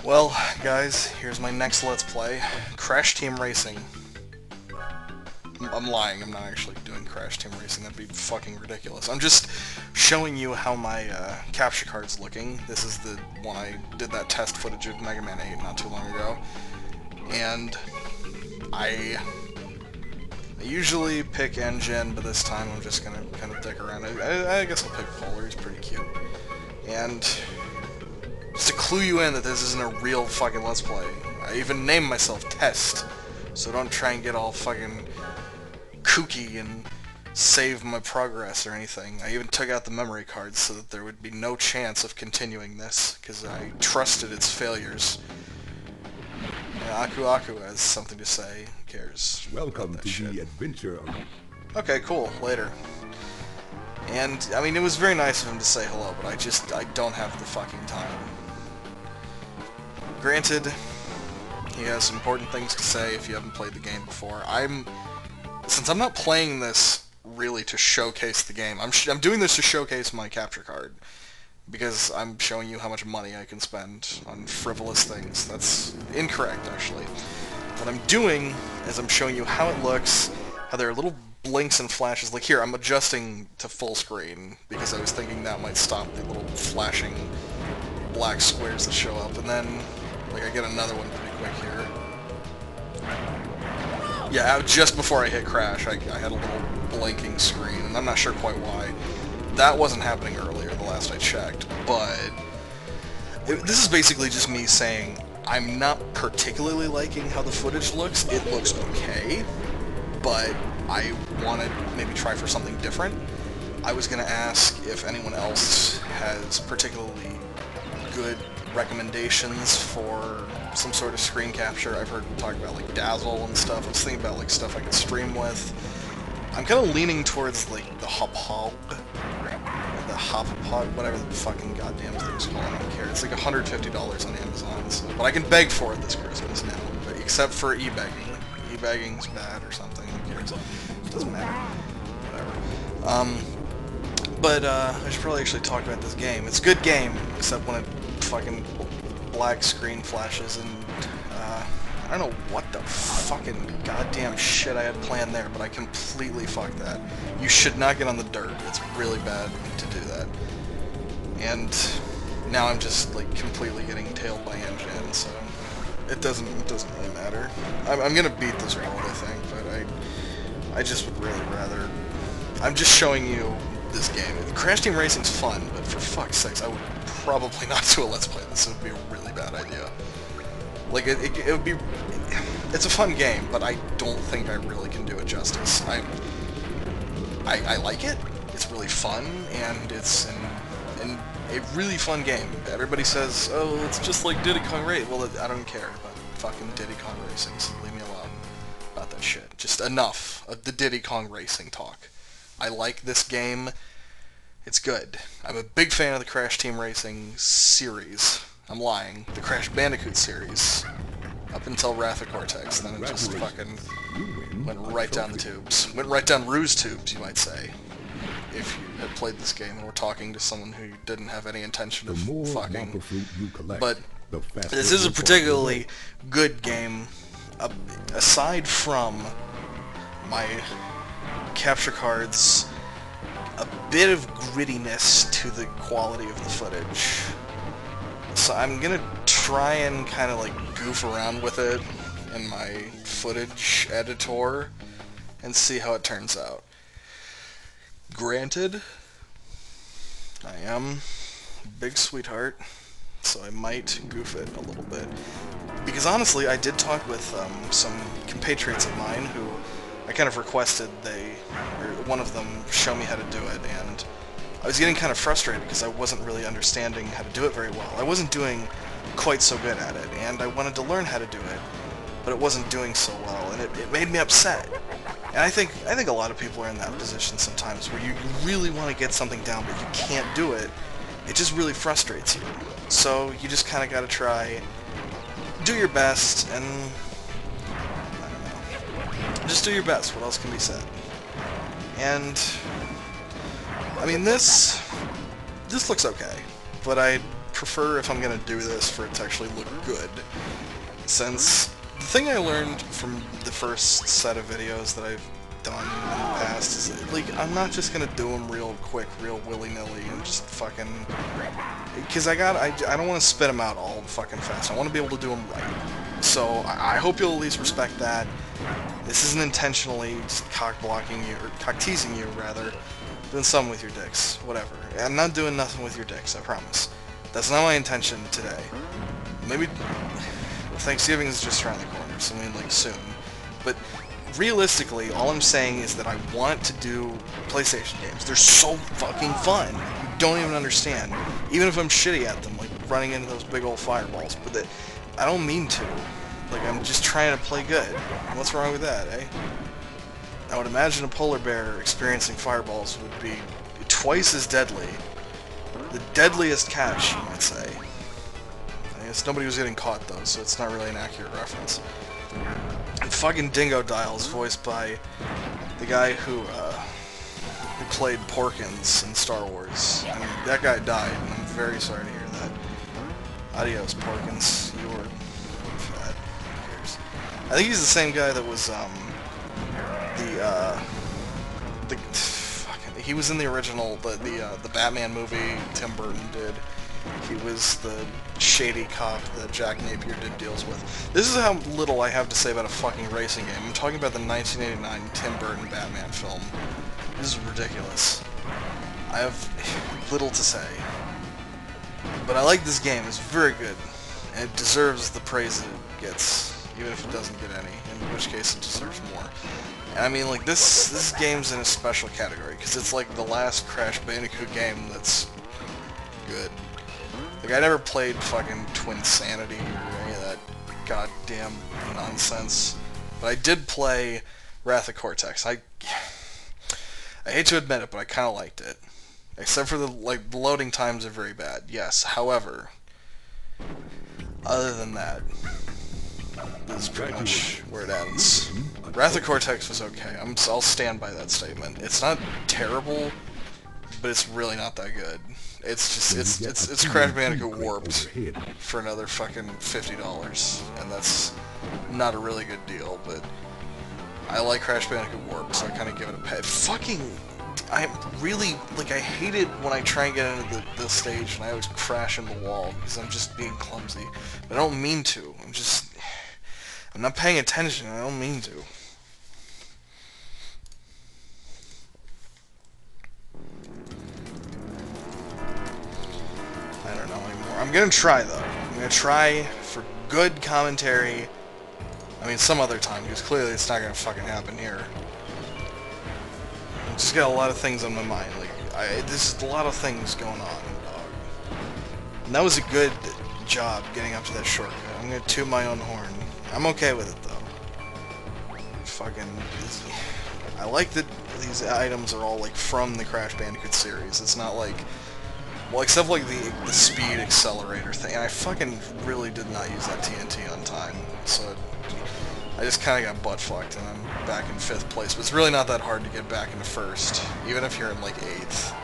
Well, guys, here's my next Let's Play. Crash Team Racing. I'm lying, I'm not actually doing Crash Team Racing, that'd be fucking ridiculous. I'm just showing you how my capture card's looking. This is the one I did that test footage of Mega Man 8 not too long ago. And I usually pick engine, but this time I'm just gonna kind of dick around. I guess I'll pick Polar, he's pretty cute. And just to clue you in that this isn't a real fucking Let's Play, I even named myself Test, so don't try and get all fucking kooky and save my progress or anything. I even took out the memory cards so that there would be no chance of continuing this, because I trusted its failures. Aku Aku has something to say. Who cares? Welcome to shit. the adventure. Okay, cool. Later. And, I mean, it was very nice of him to say hello, but I don't have the fucking time. Granted, he has important things to say if you haven't played the game before. Since I'm not playing this really to showcase the game, I'm doing this to showcase my capture card, because I'm showing you how much money I can spend on frivolous things. That's incorrect, actually. What I'm doing is I'm showing you how it looks, how there are little blinks and flashes. Like here, I'm adjusting to full screen, because I was thinking that might stop the little flashing black squares that show up, and then like I get another one pretty quick here. Yeah, just before I hit crash, I had a little blinking screen, and I'm not sure quite why. That wasn't happening earlier, the last I checked, but this is basically just me saying I'm not particularly liking how the footage looks. It looks okay, but I want to maybe try for something different. I was going to ask if anyone else has particularly good recommendations for some sort of screen capture. I've heard talk about like Dazzle and stuff. I was thinking about like stuff I could stream with. I'm kind of leaning towards like the Hop-Hog, the Hop-Hog, whatever the fucking goddamn thing's called. I don't care. It's like $150 on Amazon, so, but I can beg for it this Christmas now, but except for e-begging. E-begging's bad or something. Who cares? It doesn't matter. Whatever. But I should probably actually talk about this game. It's a good game, except when it fucking black screen flashes and I don't know what the fucking goddamn shit I had planned there, but I completely fucked that. You should not get on the dirt. It's really bad to do that. And now I'm just like completely getting tailed by engine, so it doesn't really matter. I'm gonna beat this world, I think, but I just would really rather. I'm just showing you this game. Crash Team Racing's fun, but for fuck's sakes, I would probably not do a Let's Play. This would be a really bad idea. Like, it would be... It's a fun game, but I don't think I really can do it justice. I like it. It's really fun, and it's a really fun game. Everybody says, oh, it's just like Diddy Kong Racing. Well, I don't care about fucking Diddy Kong Racing, so leave me alone about that shit. Just enough of the Diddy Kong Racing talk. I like this game. It's good. I'm a big fan of the Crash Team Racing series. I'm lying. The Crash Bandicoot series. Up until Wrath of Cortex. Then it just fucking went right down the tubes. Went right down Ruse tubes, you might say. If you had played this game and were talking to someone who didn't have any intention of fucking. But this is a particularly good game. Aside from my capture cards, a bit of grittiness to the quality of the footage. So I'm gonna try and kind of like goof around with it in my footage editor and see how it turns out. Granted, I am a big sweetheart, so I might goof it a little bit. Because honestly, I did talk with some compatriots of mine who I kind of requested one of them show me how to do it, and I was getting kind of frustrated because I wasn't really understanding how to do it very well. I wasn't doing quite so good at it, and I wanted to learn how to do it, but it wasn't doing so well, and it made me upset. And I think a lot of people are in that position sometimes, where you really want to get something down, but you can't do it. It just really frustrates you. So you just kind of got to try, do your best, and I don't know. Just do your best. What else can be said? And I mean, this looks okay, but I prefer, if I'm gonna do this, for it to actually look good. Since the thing I learned from the first set of videos that I've done in the past is, like, I'm not just gonna do them real quick, real willy-nilly, and just fucking... Because I don't want to spit them out all fucking fast. I want to be able to do them right. So, I hope you'll at least respect that. This isn't intentionally just cock-blocking you, or cock-teasing you, rather. Doing something with your dicks. Whatever. I'm not doing nothing with your dicks, I promise. That's not my intention today. Maybe... Thanksgiving is just around the corner, so I mean, like, soon. But realistically, all I'm saying is that I want to do PlayStation games. They're so fucking fun. You don't even understand. Even if I'm shitty at them, like running into those big old fireballs. But that, I don't mean to. Like, I'm just trying to play good. What's wrong with that, eh? I would imagine a polar bear experiencing fireballs would be twice as deadly. The deadliest catch, you might say. I guess nobody was getting caught, though, so it's not really an accurate reference. And fucking Dingo Dial's voiced by the guy who played Porkins in Star Wars. I mean, that guy died, and I'm very sorry to hear that. Adios, Porkins. You were fat. Who cares? I think he's the same guy that was, he was in the original, the Batman movie Tim Burton did. He was the shady cop that Jack Napier did deals with. This is how little I have to say about a fucking racing game. I'm talking about the 1989 Tim Burton Batman film. This is ridiculous. I have little to say. But I like this game. It's very good. And it deserves the praise that it gets, even if it doesn't get any, in which case it deserves more. And I mean, like, this game's in a special category, because it's like the last Crash Bandicoot game that's good. Like, I never played fucking Twin Sanity or any of that goddamn nonsense. But I did play Wrath of Cortex. I hate to admit it, but I kind of liked it. Except for the loading times are very bad. Yes, however, other than that, this is pretty much where it ends. Wrath of Cortex was okay. I'll stand by that statement. It's not terrible, but it's really not that good. It's just, it's Crash Bandicoot warped for another fucking $50, and that's not a really good deal, but I like Crash Bandicoot warped, so I kind of give it a pay. Fucking, I really, like, I hate it when I try and get into the stage and I always crash in the wall, because I'm just being clumsy. But I don't mean to, I'm not paying attention, I don't mean to. I don't know anymore. I'm gonna try, though. I'm gonna try for good commentary. I mean, some other time, because clearly it's not gonna fucking happen here. I've just got a lot of things on my mind. Like, there's a lot of things going on, dog. And that was a good job getting up to that shortcut. I'm gonna toot my own horn. I'm okay with it, though. Fucking... I like that these items are all, like, from the Crash Bandicoot series. It's not like... Well, except like the speed accelerator thing. I fucking really did not use that TNT on time, so I just kind of got butt-fucked, and I'm back in 5th place. But it's really not that hard to get back into 1st, even if you're in, like, 8th.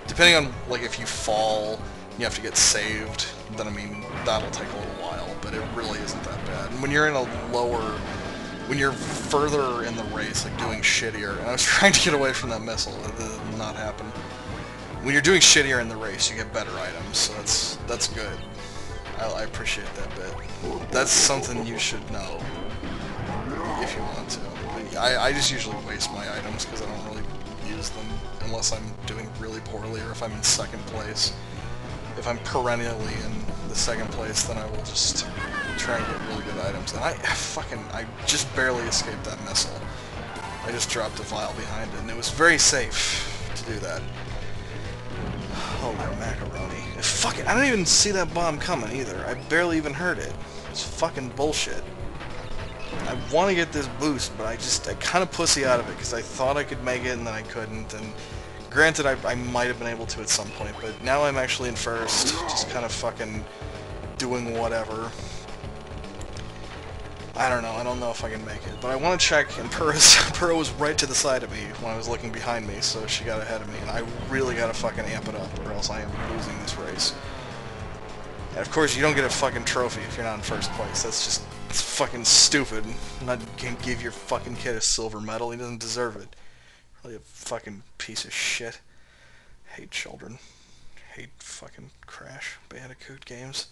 Depending on, like, if you fall, you have to get saved, then, I mean, that'll take a little while, but it really isn't that bad. And when you're in a lower... When you're further in the race, like, doing shittier... And I was trying to get away from that missile. It did not happen. When you're doing shittier in the race, you get better items, so that's good. I appreciate that bit. That's something you should know, if you want to. I just usually waste my items, because I don't really use them, unless I'm doing really poorly, or if I'm in 2nd place. If I'm perennially in the 2nd place, then I will just try and get really good items. And I just barely escaped that missile. I just dropped a vial behind it, and it was very safe to do that. Holy macaroni. Fucking, I don't even see that bomb coming either. I barely even heard it. It's fucking bullshit. I want to get this boost, but I kind of pussy out of it, because I thought I could make it and then I couldn't, and granted I might have been able to at some point, but now I'm actually in 1st, just kind of fucking doing whatever. I don't know if I can make it, but I want to check, and Purah was right to the side of me when I was looking behind me, so she got ahead of me, and I really gotta fucking amp it up, or else I am losing this race. And of course, you don't get a fucking trophy if you're not in first place. It's fucking stupid. Not gonna give your fucking kid a silver medal. He doesn't deserve it. Really a fucking piece of shit. Hate children. Hate fucking Crash Bandicoot games.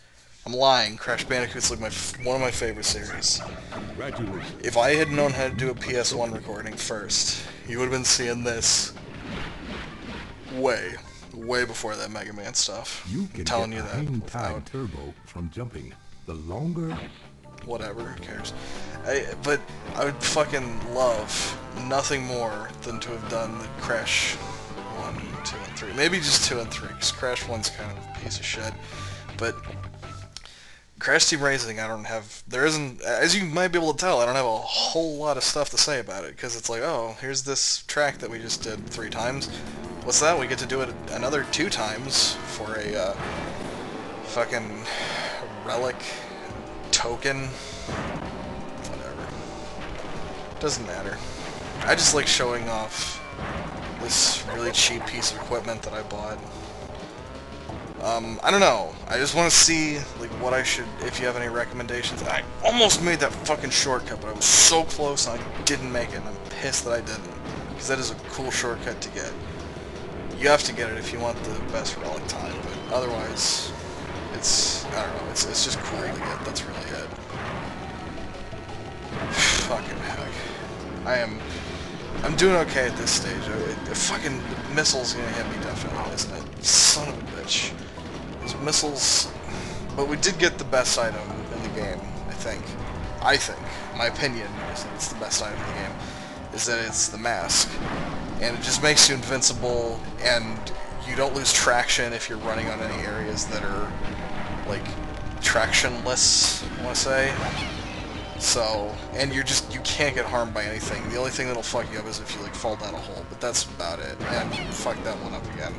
I'm lying. Crash Bandicoot's like one of my favorite series. Congratulations. If I had known how to do a PS1 recording first, you would have been seeing this way before that Mega Man stuff. You I'm can telling get you a that hang without time turbo from jumping. The longer... whatever, who cares? But I would fucking love nothing more than to have done the Crash 1, 2, and 3. Maybe just 2 and 3, because Crash 1's kind of a piece of shit. But Crash Team Racing, there isn't, as you might be able to tell, I don't have a whole lot of stuff to say about it, because it's like, oh, here's this track that we just did 3 times. What's that? We get to do it another 2 times for a fucking relic token. Whatever. Doesn't matter. I just like showing off this really cheap piece of equipment that I bought. I don't know. I just want to see like what I should, if you have any recommendations. I almost made that fucking shortcut, but I was so close and I didn't make it, and I'm pissed that I didn't. Because that is a cool shortcut to get. You have to get it if you want the best relic time, but otherwise, I don't know, it's just cool to get, that's really it. Fucking heck. I'm doing okay at this stage. The fucking missile's gonna hit me definitely, isn't it? Son of a bitch. Those missiles... But we did get the best item in the game, I think. My opinion is that it's the best item in the game, is that it's the mask. And it just makes you invincible, and you don't lose traction if you're running on any areas that are, like, tractionless, I want to say. So, and you can't get harmed by anything. The only thing that'll fuck you up is if you, like, fall down a hole, but that's about it. And fuck that one up again.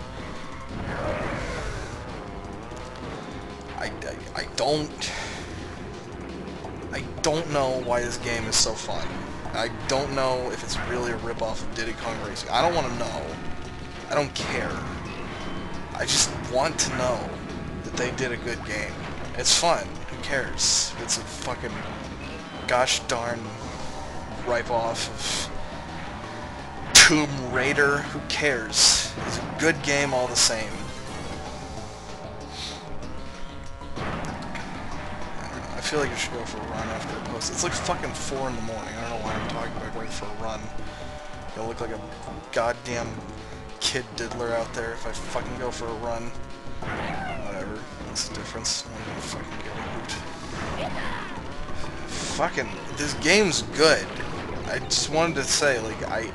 I don't know why this game is so fun. I don't know if it's really a rip-off of Diddy Kong Racing. I don't want to know. I don't care. I just want to know that they did a good game. It's fun. Who cares? It's a fucking gosh darn rip-off of Tomb Raider. Who cares? It's a good game all the same. I feel like I should go for a run after I post. It's like fucking 4 in the morning. I don't know why I'm talking about going for a run. I look like a goddamn kid diddler out there if I fucking go for a run. Whatever. What's the difference? I'm gonna fucking get a hoot. Fucking, this game's good. I just wanted to say, like, I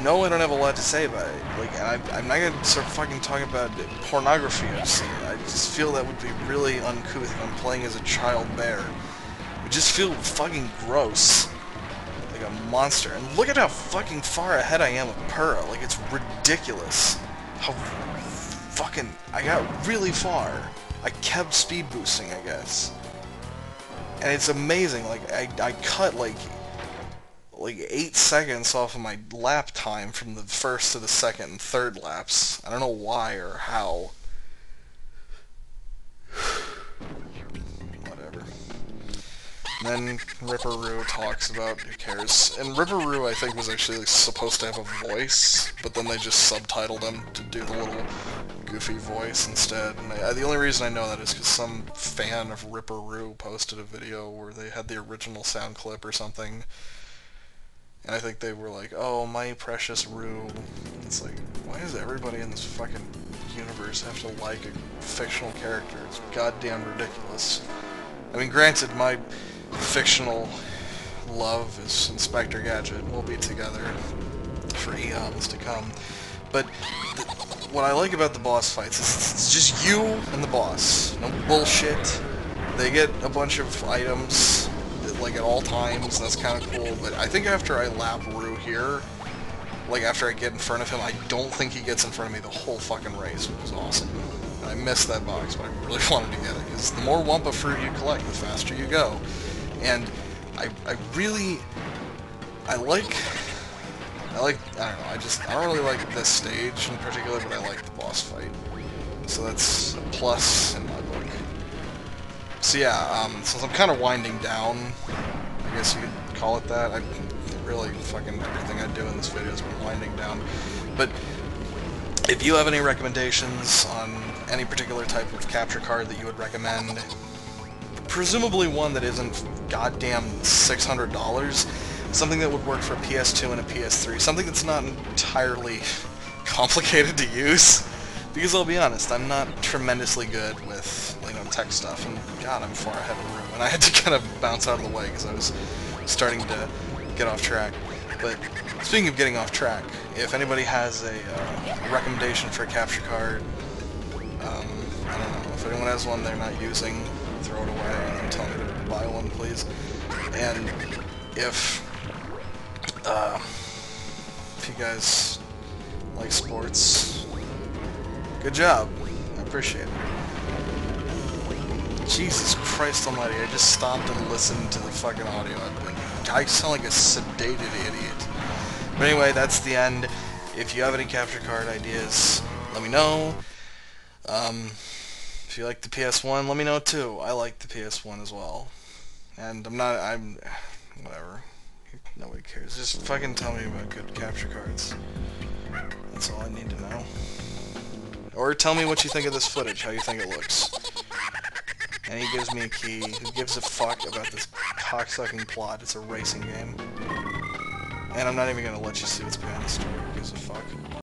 know I don't have a lot to say about it. Like, and I'm not gonna start fucking talking about pornography I've seen. I just feel that would be really uncouth if I'm playing as a child bear. It would just feel fucking gross. Like a monster. And look at how fucking far ahead I am of Pura. Like, it's ridiculous. How fucking... I got really far. I kept speed boosting, I guess. And it's amazing. Like, I cut, like 8 seconds off of my lap time from the first to the second and third laps. I don't know why or how. Whatever. And then Ripperoo talks about, who cares. And Ripperoo, I think, was actually like, supposed to have a voice, but then they just subtitled him to do the little goofy voice instead. And the only reason I know that is because some fan of Ripperoo posted a video where they had the original sound clip or something. And I think they were like, oh, my precious Roo. It's like, why does everybody in this fucking universe have to like a fictional character? It's goddamn ridiculous. I mean, granted, my fictional love is Inspector Gadget. We'll be together for eons to come. But what I like about the boss fights is it's just you and the boss. No bullshit. They get a bunch of items like at all times, that's kind of cool, but I think after I lap Roo here, like after I get in front of him, I don't think he gets in front of me the whole fucking race, which was awesome. And I missed that box, but I really wanted to get it, because the more Wumpa fruit you collect, the faster you go. And I like, I don't know, I don't really like this stage in particular, but I like the boss fight. So that's a plus in my book. So yeah, since I'm kind of winding down, I guess you could call it that. I really fucking everything I do in this video has been winding down. But if you have any recommendations on any particular type of capture card that you would recommend, presumably one that isn't goddamn $600, something that would work for a PS2 and a PS3, something that's not entirely complicated to use, because I'll be honest, I'm not tremendously good with, you know, tech stuff, and god, I'm far ahead of the room, and I had to kind of bounce out of the way because I was starting to get off track. But speaking of getting off track, if anybody has a recommendation for a capture card, I don't know, if anyone has one they're not using, throw it away and tell me to buy one, please. And if you guys like sports, good job. I appreciate it. Jesus Christ almighty, I just stopped and listened to the fucking audio. I sound like a sedated idiot. But anyway, that's the end. If you have any capture card ideas, let me know. If you like the PS1, let me know too. I like the PS1 as well. And whatever. Nobody cares. Just fucking tell me about good capture cards. That's all I need to know. Or tell me what you think of this footage, how you think it looks. And he gives me a key. Who gives a fuck about this cocksucking plot? It's a racing game. And I'm not even gonna let you see what's behind the story. Who gives a fuck?